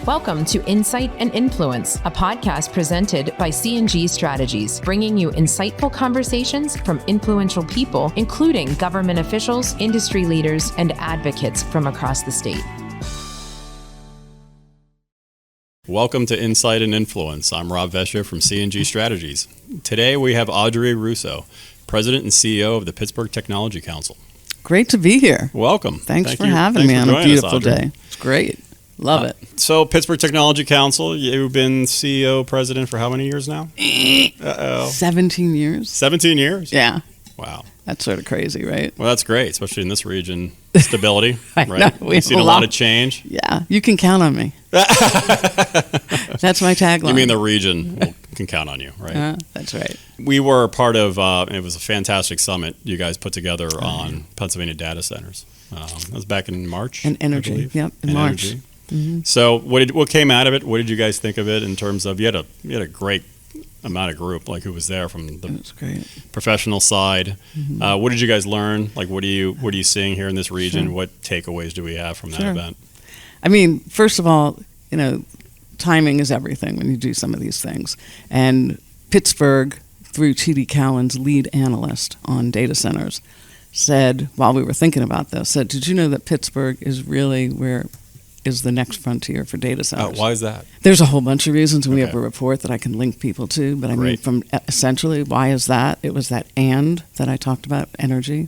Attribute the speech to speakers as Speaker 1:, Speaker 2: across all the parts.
Speaker 1: Welcome to Insight and Influence, a podcast presented by C&G Strategies, bringing you insightful conversations from influential people, including government officials, industry leaders, and advocates from across the state.
Speaker 2: Welcome to Insight and Influence. I'm Rob Vescio from C&G Strategies. Today we have Audrey Russo, President and CEO of the Pittsburgh Technology Council.
Speaker 3: Great to be here.
Speaker 2: Welcome.
Speaker 3: Thank for having me on a beautiful day. It's great. Love it.
Speaker 2: So Pittsburgh Technology Council, you've been CEO, president for how many years now?
Speaker 3: 17 years.
Speaker 2: 17 years?
Speaker 3: Yeah.
Speaker 2: Wow.
Speaker 3: That's sort of crazy, right?
Speaker 2: Well, that's great, especially in this region. Stability, right?
Speaker 3: Know,
Speaker 2: We've seen a lot of change.
Speaker 3: Yeah. You can count on me. That's my tagline.
Speaker 2: You mean the region can count on you, right?
Speaker 3: That's right. We
Speaker 2: were part of, it was a fantastic summit you guys put together on Pennsylvania data centers. That was back in March.
Speaker 3: And energy. Yep, in March.
Speaker 2: Energy. Mm-hmm. So what came out of it? What did you guys think of it in terms of, you had a great amount of group, like who was there from the professional side. Mm-hmm. What did you guys learn? Like, what are you seeing here in this region? Sure. What takeaways do we have from that event?
Speaker 3: I mean, first of all, timing is everything when you do some of these things. And Pittsburgh, through T.D. Cowen's lead analyst on data centers, said, while we were thinking about this, did you know that Pittsburgh is really where is the next frontier for data centers?
Speaker 2: Why is that?
Speaker 3: There's a whole bunch of reasons, and we have a report that I can link people to. But I mean, from essentially, why is that? It was that and that I talked about, energy,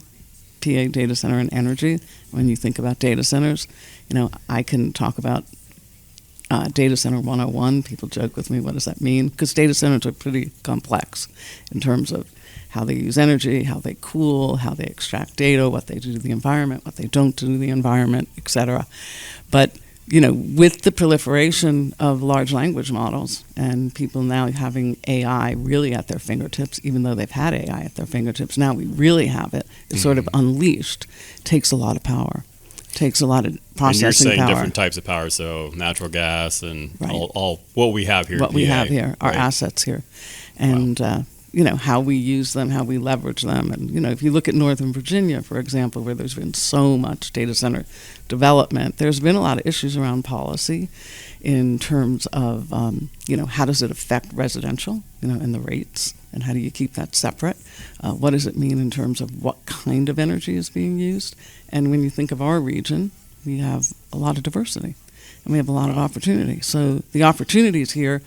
Speaker 3: PA data center and energy. When you think about data centers, I can talk about data center 101. People joke with me, what does that mean? Because data centers are pretty complex in terms of how they use energy, how they cool, how they extract data, what they do to the environment, what they don't do to the environment, et cetera. But with the proliferation of large language models and people now having AI really at their fingertips, even though they've had AI at their fingertips, now we really have it. It's sort of unleashed. Takes a lot of power. Takes a lot of processing power. And you're saying
Speaker 2: different types of power, so natural gas and all what we have here.
Speaker 3: What we have here, our assets here. And, how we use them, how we leverage them. And, if you look at Northern Virginia, for example, where there's been so much data center development, there's been a lot of issues around policy in terms of, how does it affect residential, and the rates, and how do you keep that separate? What does it mean in terms of what kind of energy is being used? And when you think of our region, we have a lot of diversity, and we have a lot of opportunity. So the opportunities here,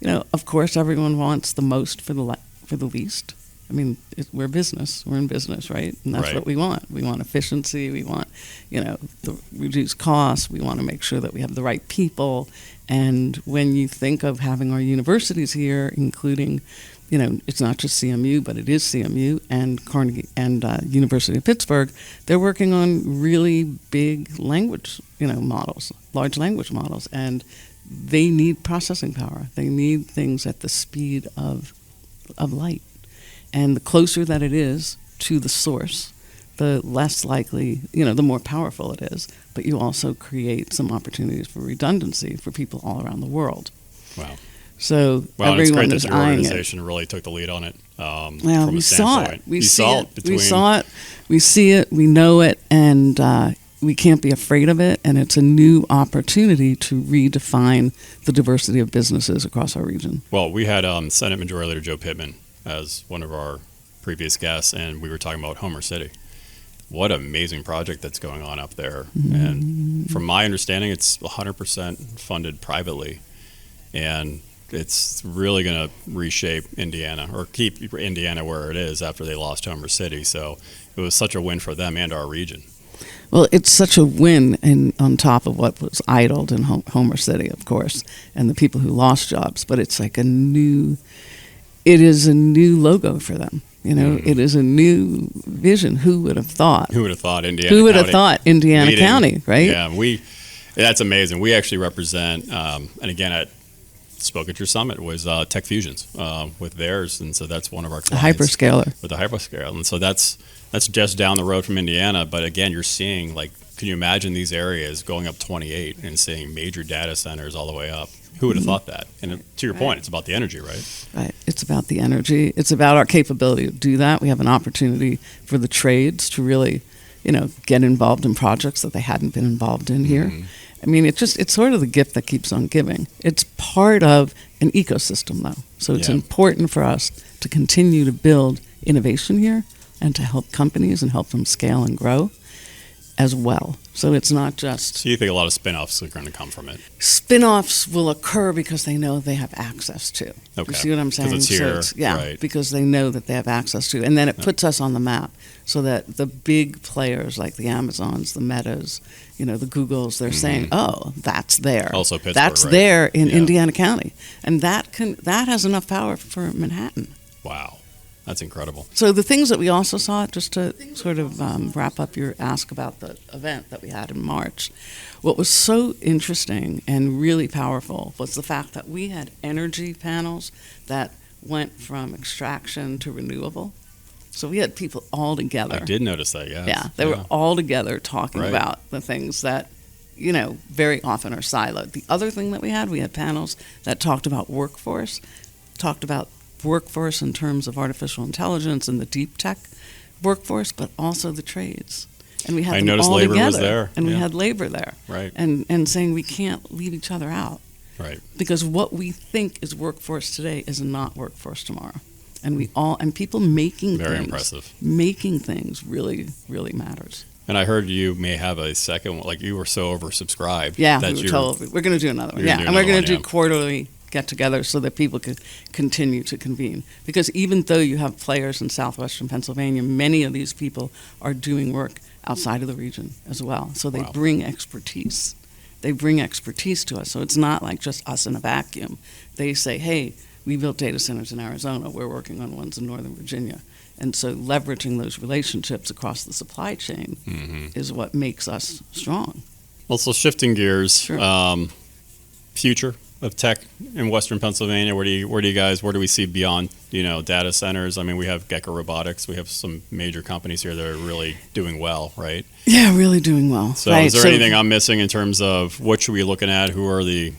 Speaker 3: of course, everyone wants the most for the least. I mean, we're business. We're in business, right? And that's what we want. We want efficiency. We want, the reduced costs. We want to make sure that we have the right people. And when you think of having our universities here, including, it's not just CMU, but it is CMU and Carnegie and University of Pittsburgh, they're working on really big language, models, large language models, and they need processing power. They need things at the speed of light. And the closer that it is to the source, the less likely, the more powerful it is. But you also create some opportunities for redundancy for people all around the world.
Speaker 2: Wow.
Speaker 3: So
Speaker 2: everyone
Speaker 3: it's
Speaker 2: great
Speaker 3: is
Speaker 2: that your
Speaker 3: eyeing
Speaker 2: organization really took the lead on it.
Speaker 3: Well, we saw it. We saw it. We saw it. We see it. We know it. And we can't be afraid of it. And it's a new opportunity to redefine the diversity of businesses across our region.
Speaker 2: Well, we had Senate Majority Leader Joe Pittman as one of our previous guests, and we were talking about Homer City. What an amazing project that's going on up there. Mm-hmm. And from my understanding, it's 100% funded privately. And it's really going to reshape Indiana or keep Indiana where it is after they lost Homer City. So it was such a win for them and our region.
Speaker 3: Well, it's such a win on top of what was idled in Homer City, of course, and the people who lost jobs. But it's like it is a new logo for them. It is a new vision. Who would have thought?
Speaker 2: Who would have thought Indiana
Speaker 3: Who would have thought Indiana County, right?
Speaker 2: Yeah, that's amazing. We actually represent, and again, I spoke at your summit, was Tech Fusions with theirs, and so that's one of our clients.
Speaker 3: A hyperscaler.
Speaker 2: With the hyperscaler, and so that's just down the road from Indiana. But again, you're seeing, can you imagine these areas going up 28 and seeing major data centers all the way up? Who would have thought that? And to your point, it's about the energy, right?
Speaker 3: Right. It's about the energy. It's about our capability to do that. We have an opportunity for the trades to really, get involved in projects that they hadn't been involved in here.
Speaker 2: Mm-hmm.
Speaker 3: I mean, it's sort of the gift that keeps on giving. It's part of an ecosystem, though. So it's important for us to continue to build innovation here and to help companies and help them scale and grow as well. So it's not just...
Speaker 2: So you think a lot of spin-offs are going to come from it?
Speaker 3: Spin-offs will occur because they know they have access to.
Speaker 2: Okay.
Speaker 3: You see what I'm saying?
Speaker 2: Because it's here,
Speaker 3: yeah,
Speaker 2: right.
Speaker 3: because they know that they have access to. And then it puts us on the map so that the big players like the Amazons, the Metas, the Googles, they're saying, oh, that's there.
Speaker 2: Also Pittsburgh,
Speaker 3: that's
Speaker 2: right?
Speaker 3: there in Indiana County. And that has enough power for Manhattan.
Speaker 2: Wow. That's incredible.
Speaker 3: So the things that we also saw, just to sort of wrap up your ask about the event that we had in March, what was so interesting and really powerful was the fact that we had energy panels that went from extraction to renewable. So we had people all together.
Speaker 2: I did notice that, yes.
Speaker 3: Yeah, they were all together talking
Speaker 2: Right.
Speaker 3: about the things that, very often are siloed. The other thing that we had panels that talked about workforce in terms of artificial intelligence and the deep tech workforce, but also the trades. And we had them
Speaker 2: noticed
Speaker 3: all
Speaker 2: labor
Speaker 3: together,
Speaker 2: was there.
Speaker 3: and we
Speaker 2: Yeah.
Speaker 3: had labor there,
Speaker 2: Right.
Speaker 3: and saying we can't leave each other out,
Speaker 2: Right.
Speaker 3: because what we think is workforce today is not workforce tomorrow, and people making
Speaker 2: Very
Speaker 3: things,
Speaker 2: impressive.
Speaker 3: making things really, really matters.
Speaker 2: And I heard you may have a second one, like you were so oversubscribed.
Speaker 3: Yeah,
Speaker 2: that
Speaker 3: we were told we're going to do another one.
Speaker 2: You're
Speaker 3: Yeah,
Speaker 2: gonna do
Speaker 3: and we're
Speaker 2: another
Speaker 3: going to
Speaker 2: one,
Speaker 3: do quarterly get-togethers so that people can continue to convene. Because even though you have players in southwestern Pennsylvania, many of these people are doing work outside of the region as well. So they
Speaker 2: Wow.
Speaker 3: bring expertise. They bring expertise to us. So it's not like just us in a vacuum. They say, hey, we built data centers in Arizona. We're working on ones in Northern Virginia. And so leveraging those relationships across the supply chain is what makes us strong.
Speaker 2: Well, so shifting gears,
Speaker 3: Sure.
Speaker 2: Future of tech in Western Pennsylvania. Where do we see beyond, data centers? I mean, we have Gecko Robotics. We have some major companies here that are really doing well, right?
Speaker 3: Yeah, really doing well.
Speaker 2: So
Speaker 3: right.
Speaker 2: is there anything I'm missing in terms of what should we be looking at? Who are the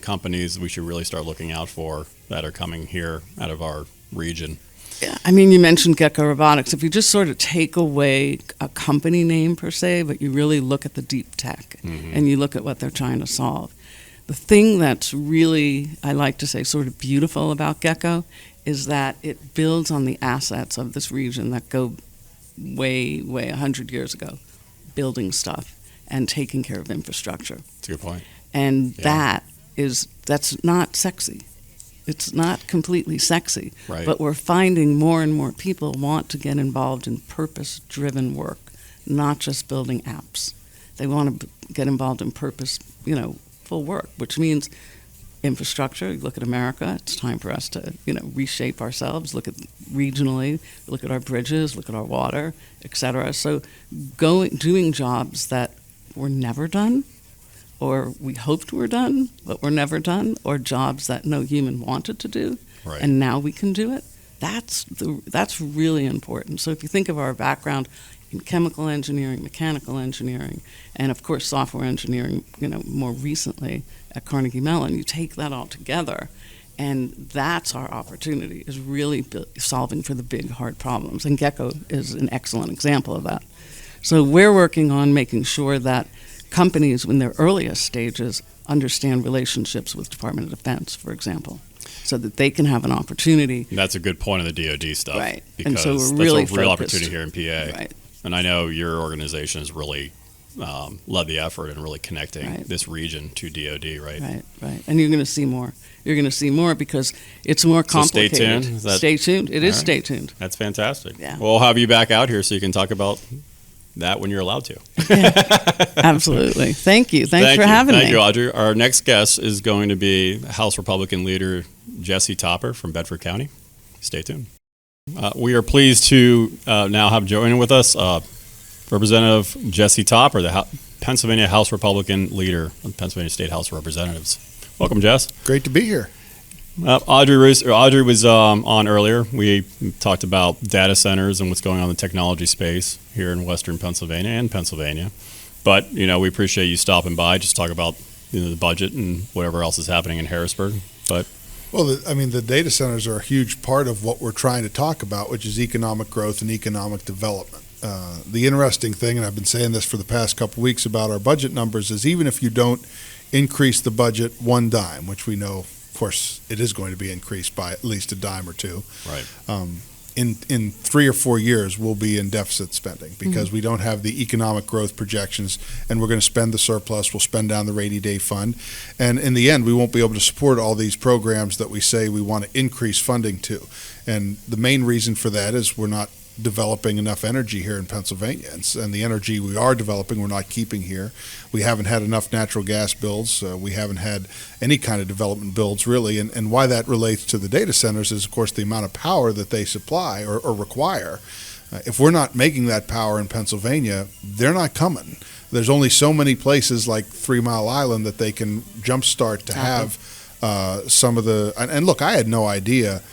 Speaker 2: companies we should really start looking out for that are coming here out of our region?
Speaker 3: Yeah, I mean, you mentioned Gecko Robotics. If you just sort of take away a company name per se, but you really look at the deep tech and you look at what they're trying to solve, the thing that's really, I like to say, sort of beautiful about Gecko is that it builds on the assets of this region that go way 100 years ago, building stuff and taking care of infrastructure.
Speaker 2: That's a good point.
Speaker 3: And
Speaker 2: Yeah.
Speaker 3: that's not sexy. It's not completely sexy,
Speaker 2: Right.
Speaker 3: but we're finding more and more people want to get involved in purpose-driven work, not just building apps. They want to get involved in purposeful work, which means infrastructure. You look at America, it's time for us to, reshape ourselves, look at regionally, look at our bridges, look at our water, et cetera. So doing jobs that were never done, or we hoped were done, but were never done, or jobs that no human wanted to do,
Speaker 2: Right.
Speaker 3: and now we can do it. That's really important. So if you think of our background in chemical engineering, mechanical engineering, and of course software engineering, more recently at Carnegie Mellon, you take that all together, and that's our opportunity, is really solving for the big, hard problems. And Gecko is an excellent example of that. So we're working on making sure that companies in their earliest stages understand relationships with Department of Defense, for example, so that they can have an opportunity.
Speaker 2: That's a good point of the DoD stuff.
Speaker 3: Right.
Speaker 2: Because
Speaker 3: And so we're really
Speaker 2: that's a real
Speaker 3: focused.
Speaker 2: opportunity here in PA.
Speaker 3: Right.
Speaker 2: And I know your organization has really led the effort in really connecting
Speaker 3: Right.
Speaker 2: this region to DoD, right?
Speaker 3: Right. And you're going to see more. You're going to see more because it's more
Speaker 2: So stay
Speaker 3: complicated.
Speaker 2: tuned? Is that-
Speaker 3: Stay tuned. It is
Speaker 2: All right.
Speaker 3: stay tuned.
Speaker 2: That's fantastic.
Speaker 3: Yeah.
Speaker 2: Well, we'll have you back out here so you can talk about that when you're allowed to.
Speaker 3: Absolutely. Thank you. Thanks for
Speaker 2: you.
Speaker 3: having
Speaker 2: Thank
Speaker 3: me.
Speaker 2: you, Audrey. Our next guest is going to be House Republican leader Jesse Topper from Bedford County. Stay tuned. We are pleased to now have joining with us Representative Jesse Topper, the Pennsylvania House Republican leader of the Pennsylvania State House of Representatives. Welcome, Jess.
Speaker 4: Great to be here.
Speaker 2: Audrey was on earlier. We talked about data centers and what's going on in the technology space here in Western Pennsylvania and Pennsylvania. But, we appreciate you stopping by just to talk about the budget and whatever else is happening in Harrisburg. But
Speaker 4: Well, the data centers are a huge part of what we're trying to talk about, which is economic growth and economic development. the interesting thing, and I've been saying this for the past couple weeks about our budget numbers, is even if you don't increase the budget one dime, which we know, of course, it is going to be increased by at least a dime or two.
Speaker 2: Right.
Speaker 4: In 3 or 4 years, we'll be in deficit spending because we don't have the economic growth projections, and we're going to spend the surplus. We'll spend down the rainy day fund, and in the end, we won't be able to support all these programs that we say we want to increase funding to. And the main reason for that is we're not developing enough energy here in Pennsylvania, and the energy we are developing we're not keeping here. We haven't had enough natural gas builds. We haven't had any kind of development builds really, and why that relates to the data centers is of course the amount of power that they supply or require. If we're not making that power in Pennsylvania, they're not coming. There's only so many places like 3 Mile Island that they can jumpstart to have some of the, and look, I had no idea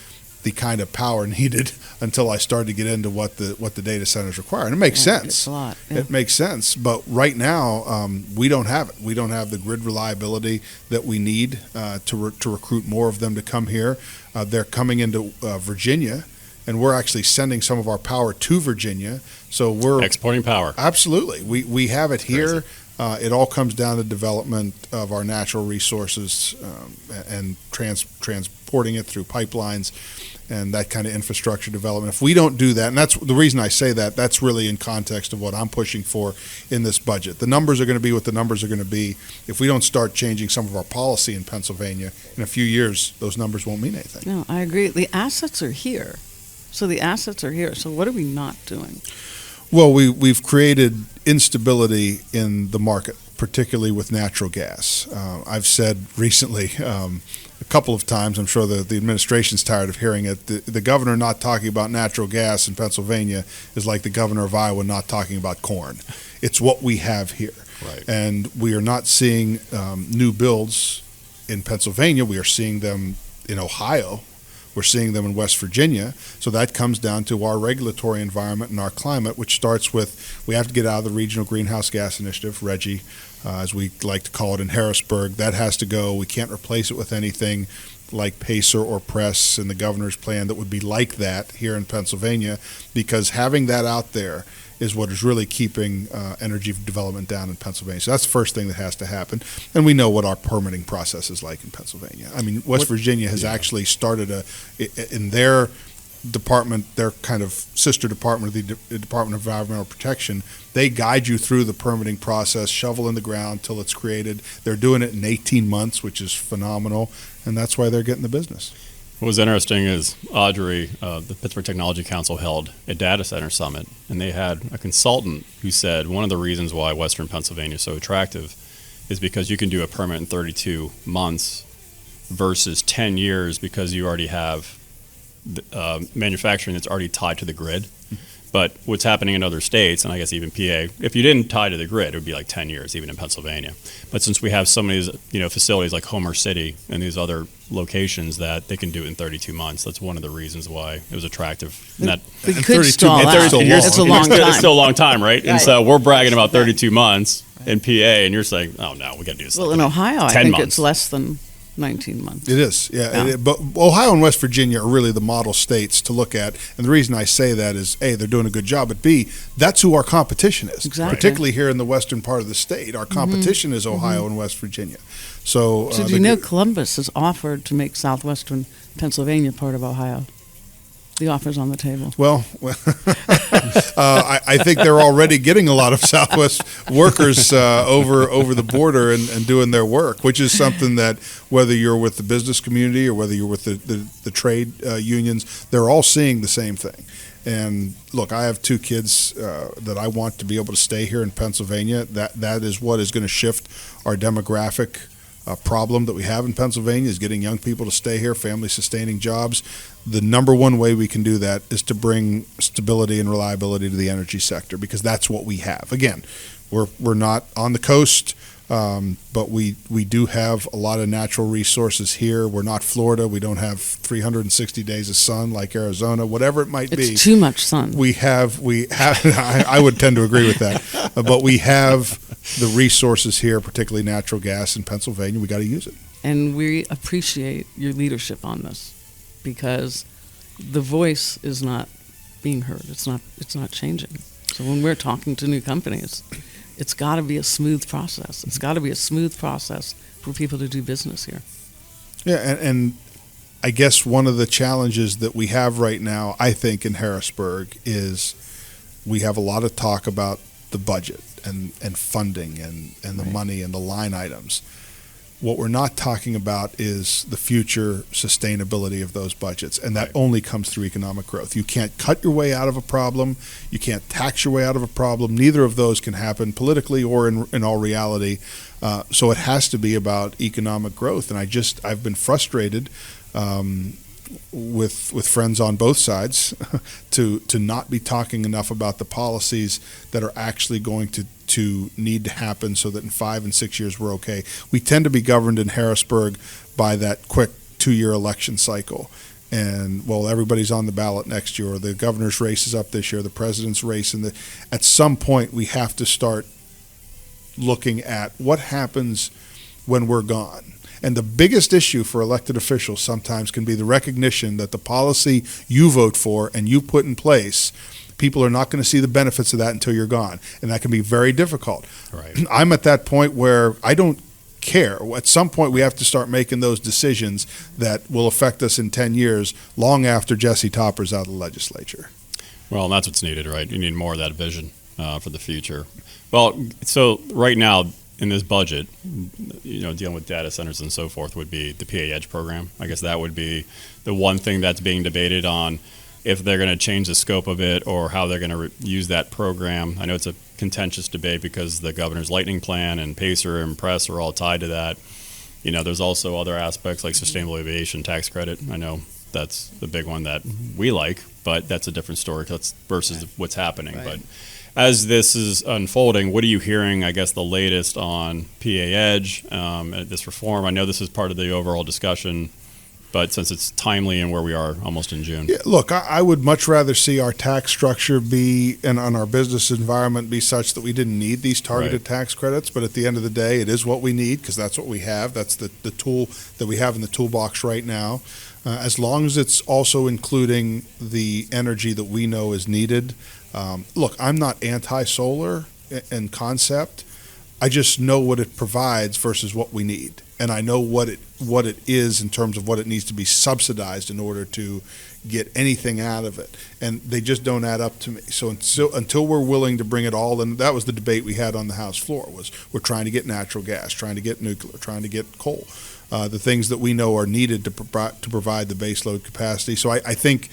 Speaker 4: the kind of power needed until I started to get into what the data centers require. And it makes sense.
Speaker 3: It's a lot. Yeah.
Speaker 4: It makes sense. But right now, we don't have it. We don't have the grid reliability that we need to recruit more of them to come here. They're coming into Virginia, and we're actually sending some of our power to Virginia. So we're
Speaker 2: exporting power.
Speaker 4: Absolutely. We have it here. It all comes down to development of our natural resources and transporting it through pipelines and that kind of infrastructure development. If we don't do that, and that's the reason I say that, that's really in context of what I'm pushing for in this budget. The numbers are going to be what the numbers are going to be. If we don't start changing some of our policy in Pennsylvania, in a few years, those numbers won't mean anything.
Speaker 3: No, I agree. The assets are here. So the assets are here. So what are we not doing?
Speaker 4: Well, we've created instability in the market, particularly with natural gas. I've said recently, a couple of times, I'm sure the administration's tired of hearing it, the governor not talking about natural gas in Pennsylvania is like the governor of Iowa not talking about corn. It's what we have here.
Speaker 2: Right.
Speaker 4: And we are not seeing new builds in Pennsylvania. We are seeing them in Ohio. We're seeing them in West Virginia. So that comes down to our regulatory environment and our climate, which starts with we have to get out of the Regional Greenhouse Gas Initiative, RGGI, as we like to call it in Harrisburg. That has to go. We can't replace it with anything like PACER or PRESS and the governor's plan that would be like that here in Pennsylvania, because having that out there is what is really keeping energy development down in Pennsylvania. So that's the first thing that has to happen. And we know what our permitting process is like in Pennsylvania. I mean, West Virginia has actually started in their department, their kind of sister department of the Department of Environmental Protection, they guide you through the permitting process, shovel in the ground till it's created. They're doing it in 18 months, which is phenomenal, and that's why they're getting the business.
Speaker 2: What was interesting is Audrey, the Pittsburgh Technology Council held a data center summit, and they had a consultant who said one of the reasons why Western Pennsylvania is so attractive is because you can do a permit in 32 months versus 10 years because you already have manufacturing that's already tied to the grid. But what's happening in other states, and I guess even PA, if you didn't tie to the grid, it would be like 10 years, even in Pennsylvania. But since we have some of these, facilities like Homer City and these other locations that they can do it in 32 months, that's one of the reasons why it was attractive.
Speaker 3: We could stall out. It's a long time.
Speaker 2: It's still a long time, right? And so we're bragging about 32 months in PA, and you're saying, oh, no, we got to do this.
Speaker 3: Well, in Ohio, I think
Speaker 2: months.
Speaker 3: it's less than 19 months.
Speaker 4: It is, yeah. But Ohio and West Virginia are really the model states to look at. And the reason I say that is, A, they're doing a good job, but B, that's who our competition is.
Speaker 3: Exactly.
Speaker 4: Particularly here in the western part of the state, our competition is Ohio and West Virginia. So
Speaker 3: do you know Columbus has offered to make southwestern Pennsylvania part of Ohio? The offer's on the table.
Speaker 4: Well, I think they're already getting a lot of Southwest workers over the border and doing their work, which is something that whether you're with the business community or whether you're with the trade unions, they're all seeing the same thing. And look, I have 2 kids that I want to be able to stay here in Pennsylvania. That is what is going to shift our demographic problem that we have in Pennsylvania, is getting young people to stay here, family-sustaining jobs. The number one way we can do that is to bring stability and reliability to the energy sector, because that's what we have. Again, we're not on the coast, but we do have a lot of natural resources here. We're not Florida. We don't have 360 days of sun like Arizona, whatever it might be.
Speaker 3: It's too much sun.
Speaker 4: We have. I would tend to agree with that, but we have the resources here, particularly natural gas in Pennsylvania. We got to use it.
Speaker 3: And we appreciate your leadership on this, because the voice is not being heard. It's not changing. So when we're talking to new companies, it's got to be a smooth process. It's got to be a smooth process for people to do business here.
Speaker 4: Yeah, and I guess one of the challenges that we have right now, I think, in Harrisburg is we have a lot of talk about the budget and funding and the money and the line items. What we're not talking about is the future sustainability of those budgets, and that only comes through economic growth. You can't cut your way out of a problem. You can't tax your way out of a problem. Neither of those can happen politically or in all reality. So it has to be about economic growth, and I've been frustrated with friends on both sides to not be talking enough about the policies that are actually going to need to happen so that in 5 and 6 years we're okay. We tend to be governed in Harrisburg by that quick 2-year election cycle. And, well, everybody's on the ballot next year, or the governor's race is up this year, the president's race. And at some point we have to start looking at what happens when we're gone. And the biggest issue for elected officials sometimes can be the recognition that the policy you vote for and you put in place, people are not going to see the benefits of that until you're gone. And that can be very difficult.
Speaker 2: Right.
Speaker 4: I'm at that point where I don't care. At some point we have to start making those decisions that will affect us in 10 years, long after Jesse Topper's out of the legislature.
Speaker 2: Well, and that's what's needed, right? You need more of that vision for the future. Well, so right now, in this budget, dealing with data centers and so forth would be the PA Edge program. I guess that would be the one thing that's being debated on if they're going to change the scope of it or how they're going to use that program. I know it's a contentious debate because the governor's lightning plan and PACER and PRESS are all tied to that. There's also other aspects like sustainable aviation tax credit. I know that's the big one that we like, but that's a different story versus what's happening.
Speaker 3: Right.
Speaker 2: But as this is unfolding, what are you hearing, I guess, the latest on PA Edge, this reform? I know this is part of the overall discussion, but since it's timely and where we are almost in June.
Speaker 4: Yeah, look, I would much rather see our tax structure be, and on our business environment be such that we didn't need these targeted tax credits, but at the end of the day, it is what we need because that's what we have. That's the tool that we have in the toolbox right now. As long as it's also including the energy that we know is needed. Look, I'm not anti-solar in concept. I just know what it provides versus what we need. And I know what it is in terms of what it needs to be subsidized in order to get anything out of it. And they just don't add up to me. So until we're willing to bring it all, and that was the debate we had on the House floor, was we're trying to get natural gas, trying to get nuclear, trying to get coal, the things that we know are needed to provide the baseload capacity. So I think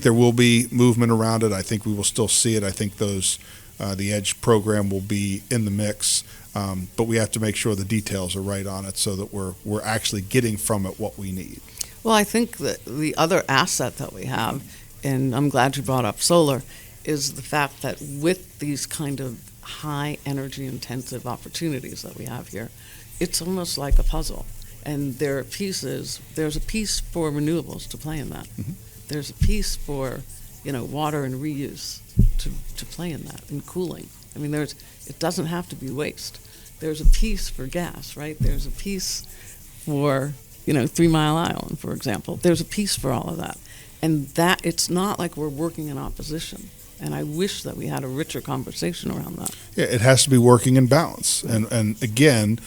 Speaker 4: there will be movement around it. I think we will still see it. I think the EDGE program will be in the mix, but we have to make sure the details are right on it so that we're actually getting from it what we need.
Speaker 3: Well, I think that the other asset that we have, and I'm glad you brought up solar, is the fact that with these kind of high energy intensive opportunities that we have here, it's almost like a puzzle. And there are pieces, there's a piece for renewables to play in that. Mm-hmm. There's a piece for, water and reuse to play in that, and cooling. I mean, it doesn't have to be waste. There's a piece for gas, right? There's a piece for, 3 Mile Island, for example. There's a piece for all of that. And that, it's not like we're working in opposition. And I wish that we had a richer conversation around that.
Speaker 4: Yeah, it has to be working in balance. And again,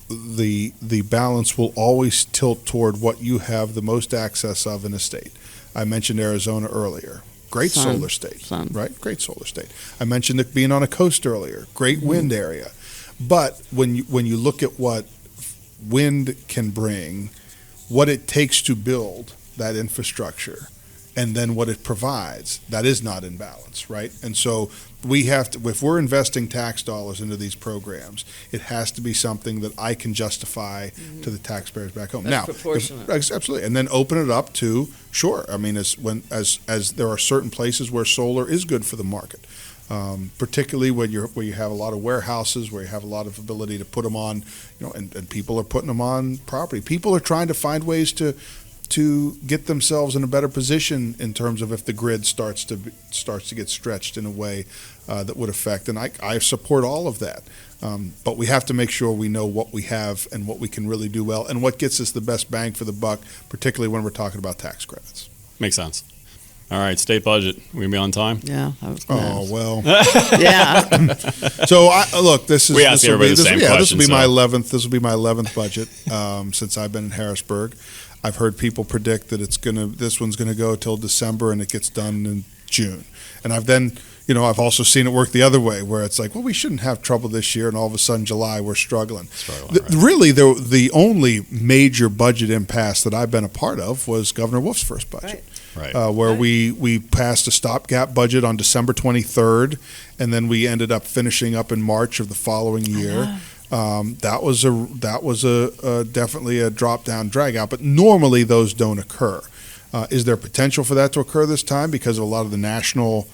Speaker 4: the balance will always tilt toward what you have the most access of in a state. I mentioned Arizona earlier. Great solar state, right? Great solar state. I mentioned it being on a coast earlier. Great wind area. But when you look at what wind can bring, what it takes to build that infrastructure, and then what it provides, that is not in balance, right? And so we have to, if we're investing tax dollars into these programs, it has to be something that I can justify to the taxpayers back home.
Speaker 3: That's
Speaker 4: now,
Speaker 3: proportionate.
Speaker 4: Absolutely, and then open it up to, sure, I mean, as there are certain places where solar is good for the market. Particularly where you have a lot of warehouses, where you have a lot of ability to put them on, and people are putting them on property. People are trying to find ways to get themselves in a better position in terms of if the grid starts to get stretched in a way that would affect. And I support all of that. But we have to make sure we know what we have and what we can really do well and what gets us the best bang for the buck, particularly when we're talking about tax credits.
Speaker 2: Makes sense. All right, state budget. We gonna be on time?
Speaker 3: Yeah, I was gonna
Speaker 4: Oh
Speaker 3: ask.
Speaker 4: well.
Speaker 3: Yeah.
Speaker 4: So look, this
Speaker 2: We asked everybody the same
Speaker 4: This will
Speaker 2: question,
Speaker 4: be my
Speaker 2: so-
Speaker 4: 11th. This will be my 11th budget since I've been in Harrisburg. I've heard people predict that this one's gonna go till December and it gets done in June. And I've also seen it work the other way, where it's like, well, we shouldn't have trouble this year, and all of a sudden, July, we're struggling.
Speaker 2: Right.
Speaker 4: Really, the only major budget impasse that I've been a part of was Governor Wolf's first budget.
Speaker 2: Right.
Speaker 4: Where we passed a stopgap budget on December 23rd, and then we ended up finishing up in March of the following year. That was a definitely a drop down drag out, but normally those don't occur. Is there potential for that to occur this time because of a lot of the national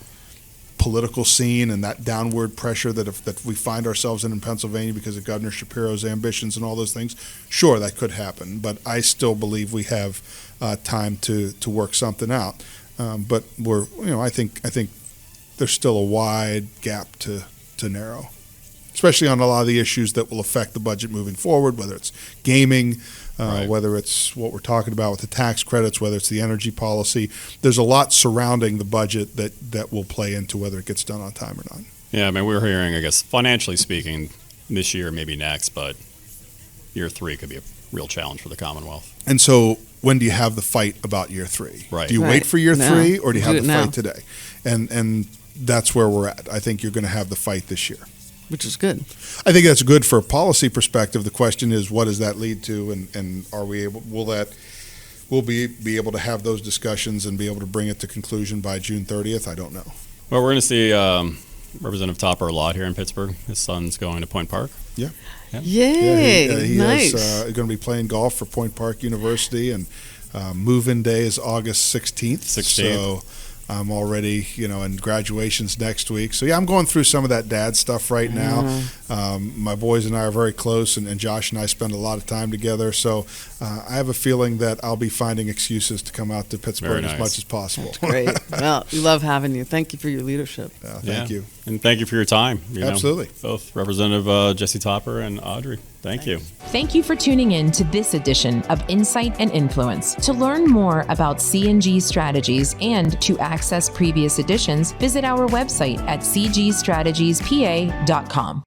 Speaker 4: political scene and that downward pressure that we find ourselves in Pennsylvania because of Governor Shapiro's ambitions and all those things? Sure, that could happen, but I still believe we have time to work something out. But I think there's still a wide gap to narrow, especially on a lot of the issues that will affect the budget moving forward, whether it's gaming, whether it's what we're talking about with the tax credits, whether it's the energy policy. There's a lot surrounding the budget that will play into whether it gets done on time or not.
Speaker 2: Yeah, I mean, we're hearing, I guess, financially speaking, this year, maybe next, but year 3 could be a real challenge for the Commonwealth.
Speaker 4: And so when do you have the fight about year 3?
Speaker 2: Right.
Speaker 4: Do you
Speaker 3: Right.
Speaker 4: wait for year
Speaker 3: No.
Speaker 4: 3 or do you have
Speaker 3: Do
Speaker 4: the
Speaker 3: it now.
Speaker 4: fight today? And that's where we're at. I think you're going to have the fight this year.
Speaker 3: Which is good.
Speaker 4: I think that's good for a policy perspective. The question is, what does that lead to, and are we able? Will be able to have those discussions and be able to bring it to conclusion by June 30th? I don't know.
Speaker 2: Well, we're going to see Representative Topper a lot here in Pittsburgh. His son's going to Point Park.
Speaker 3: Yay!
Speaker 4: he
Speaker 3: Nice.
Speaker 4: is going to be playing golf for Point Park University, and move-in day is August 16th.
Speaker 2: 16th.
Speaker 4: So I'm already, and graduation's next week. So, yeah, I'm going through some of that dad stuff right now. My boys and I are very close, and Josh and I spend a lot of time together. So I have a feeling that I'll be finding excuses to come out to Pittsburgh
Speaker 2: Very
Speaker 4: as
Speaker 2: nice.
Speaker 4: much as possible.
Speaker 3: Great. Well, we love having you. Thank you for your leadership.
Speaker 4: Thank you.
Speaker 2: And thank you for your time.
Speaker 4: Absolutely.
Speaker 2: Both Representative Jesse Topper and Audrey. Thank you.
Speaker 1: Thank you for tuning in to this edition of Insight and Influence. To learn more about C&G strategies and to access previous editions, visit our website at cgstrategiespa.com.